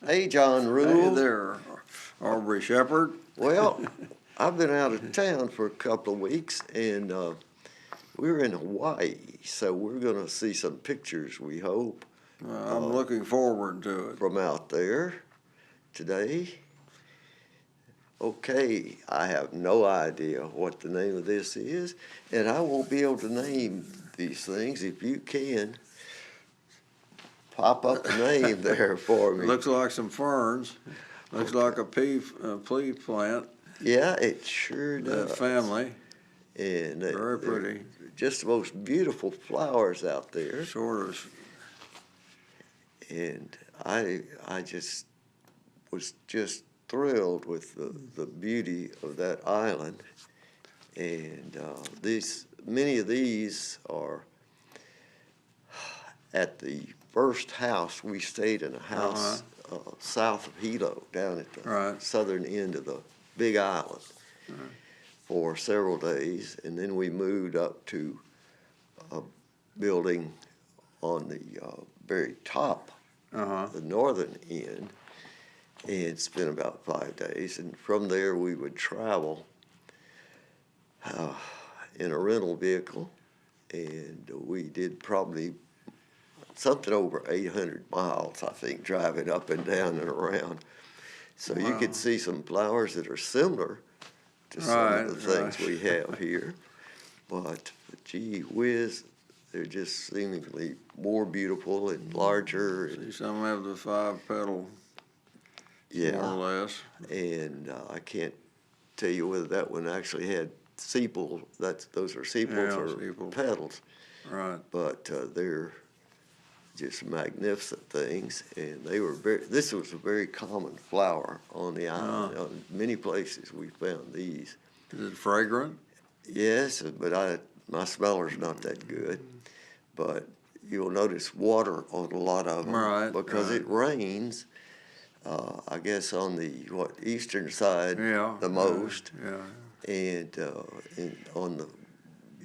Hey, John Hey Rule. there, Aubrey Shepherd. Well, I've been out of town for a couple of weeks, and we're in Hawaii, so we're going to see some pictures, we hope, I'm looking forward to it. from out there today. Okay, I have no idea what the name of this is, and I won't be able to name these things. If you can, pop up a name there for It me. looks like some ferns. Looks like a pea plant. Yeah, it sure That does. family, And very they're pretty. just the most beautiful flowers out there. Sort of. And I just was just thrilled with the beauty of that island. And many of these are at the first house. We stayed in a house south of Hilo, down at the southern end of the Big Island for several days, and then we moved up to a building on the very top, the northern end, and spent about 5 days. And from there, we would travel in a rental vehicle, and we did probably something over 800 miles, I think, driving up and down and around. So you could see some flowers that are similar to some of the things we have here. But gee whiz, they're just seemingly more beautiful and larger. See, some have the 5-petal, more or less. And I can't tell you whether that one actually had sepals. Those are sepals or sepals. petals. Right. But they're just magnificent things, and this was a very common flower on the island. In many places we found these. Is it fragrant? Yes, but my smeller's not that good. But you'll notice water on a lot of them because it rains, I guess, on the eastern side the most. And on the,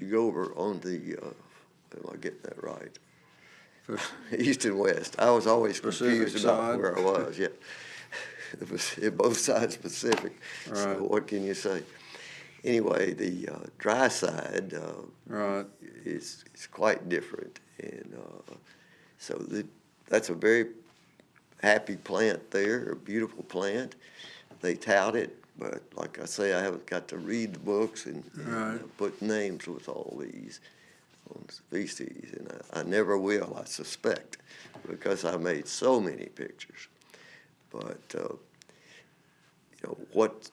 you go over on the, am I getting that right? East and west. I was always confused about where I was. Yeah, it was both sides Pacific. So what can you say? Anyway, the dry side is quite different, and so that's a very happy plant there, a beautiful plant. They tout it, but like I say, I haven't got to read the books and put names with all these species, and I never will, I suspect, because I made so many pictures. But what's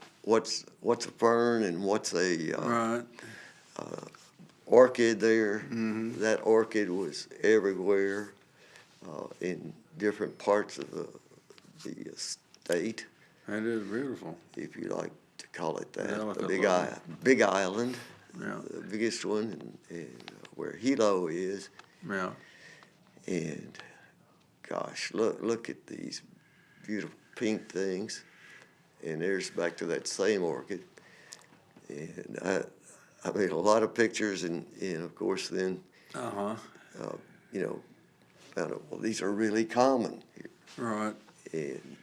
a fern and what's a orchid there? That orchid was everywhere in different parts of the state. It is beautiful, if you like to call it that. Yeah, The Big Island, the biggest one, and where Hilo is. Yeah. And gosh, look at these beautiful pink things. And there's back to that same orchid. And I made a lot of pictures, and of course then, found out, well, these are really common here. Right. And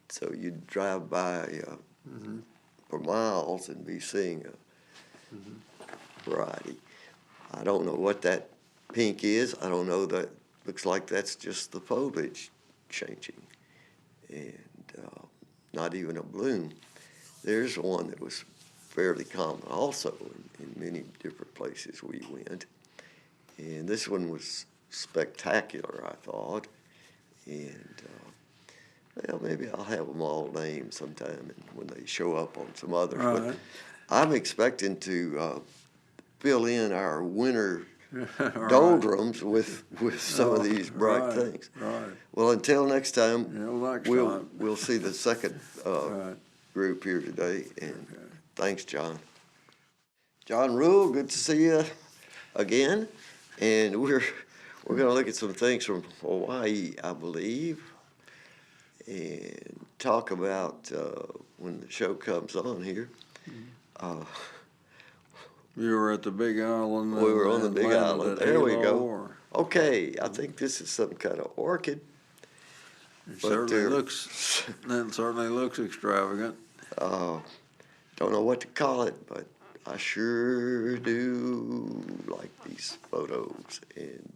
so you'd drive by for miles and be seeing a variety. I don't know what that pink is. I don't know that. Looks like that's just the foliage changing, and not even a bloom. There's one that was fairly common also in many different places we went, and this one was spectacular, I thought. And well, maybe I'll have them all named sometime when they show up on some others. But I'm expecting to fill in our winter doldrums with some of these bright things. Well, until next time, we'll see the second group here today. And thanks, John. John Rule, good to see you again. And we're going to look at some things from Hawaii, I believe, and talk about when the show comes on here. You were at the Big Island. We were on the Big Island. There we go. Okay, I think this is some kind of orchid. It But certainly they're- looks, that certainly looks extravagant. Don't know what to call it, but I sure do like these photos. And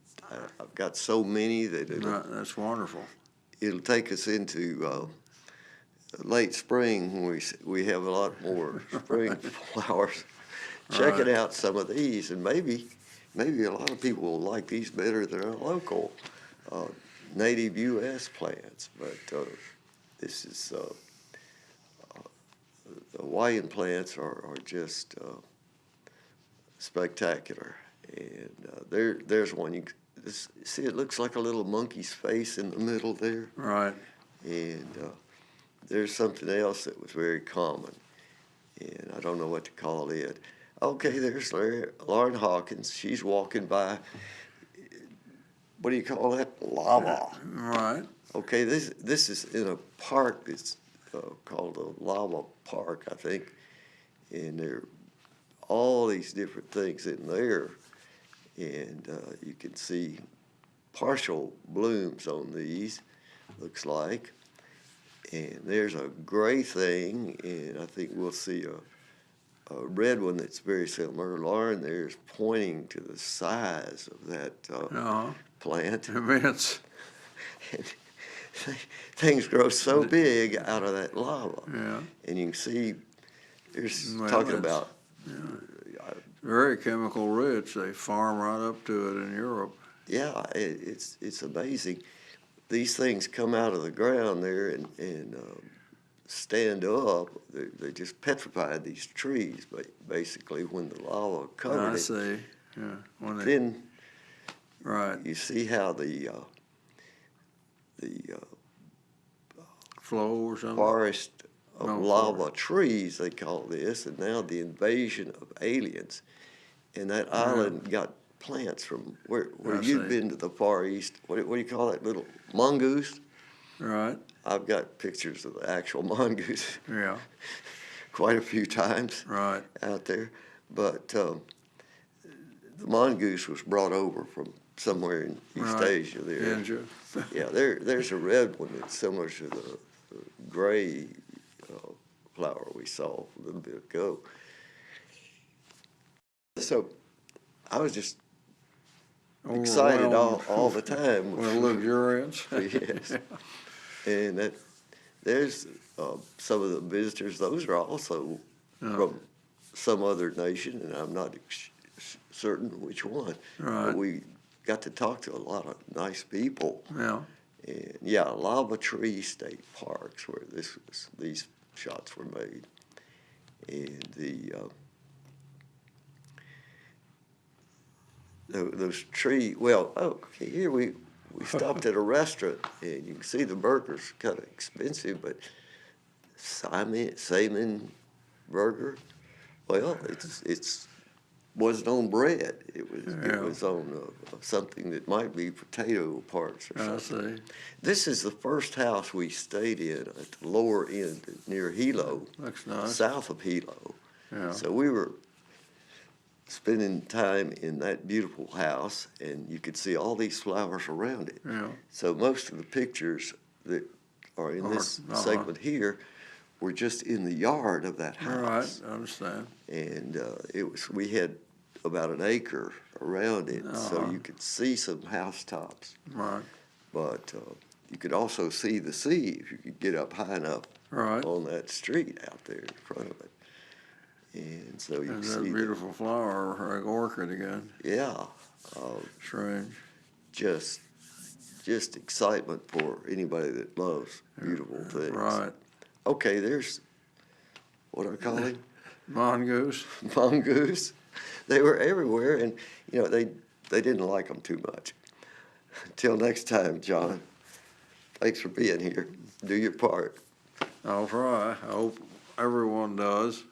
I've got so many that Right, that's wonderful. it'll take us into late spring when we have a lot more spring flowers. Check it Right. out, some of these, and maybe a lot of people will like these better than our local native U.S. plants. But this is the Hawaiian plants are just spectacular. And there's one. See, it looks like a little monkey's face in the middle there. Right. And there's something else that was very common, and I don't know what to call it. Okay, there's Lauren Hawkins. She's walking by. What do you call that? Lava. Right. Okay, this is in a park that's called the Lava Park, I think, and there are all these different things in there, and you can see partial blooms on these, looks like. And there's a gray thing, and I think we'll see a red one that's very similar. Lauren there's pointing to the size of that plant. Immense. And things grow so big out of that lava. Yeah. And you can see, there's Well, talking it's- about, Very chemical rich. They farm right up to it in Europe. yeah, it's amazing. These things come out of the ground there and stand up. They just petrified these trees, but basically when the lava covered I it. see. Yeah. When they, Then right. you see how the Flow or something. forest of No, lava forest. trees, they call this, and now the invasion of aliens. And that island got plants from where I you'd see. been to the Far East. What do you call that little mongoose? Right. I've got pictures of the actual mongoose Yeah. quite a few times Right. out there. But the mongoose was brought over from somewhere in East Right. Asia there. India. Yeah, there's a red one that's similar to the gray flower we saw a little bit ago. So I was just excited all the time. With luxuriance. Yes. And there's some of the visitors. Those are also from some other nation, and I'm not certain which one. Right. But we got to talk to a lot of nice people. Yeah. And yeah, Lava Tree State Parks where these shots were made. And those okay, here we stopped at a restaurant, and you can see the burgers kind of expensive, but Simon burger, well, it's wasn't on bread. It was on something that might be potato parts or something. I see. This is the first house we stayed in at the lower end near Hilo, Looks nice. south of Hilo. Yeah. So we were spending time in that beautiful house, and you could see all these flowers around it. Yeah. So most of the pictures that are in this segment here were just in the yard of that All right. house. I understand. And we had about an acre around it, so you could see some housetops. Right. But you could also see the sea if you could get up high enough Right. on that street out there in front of it. And so you can There's that see beautiful flower, like orchid again. yeah, Strange. just excitement for anybody that loves beautiful things. Right. Okay, there's what I call him, Mongoose. mongoose. They were everywhere, and they didn't like them too much. Until next time, John. Thanks for being here. Do your part. I'll try. I hope everyone does.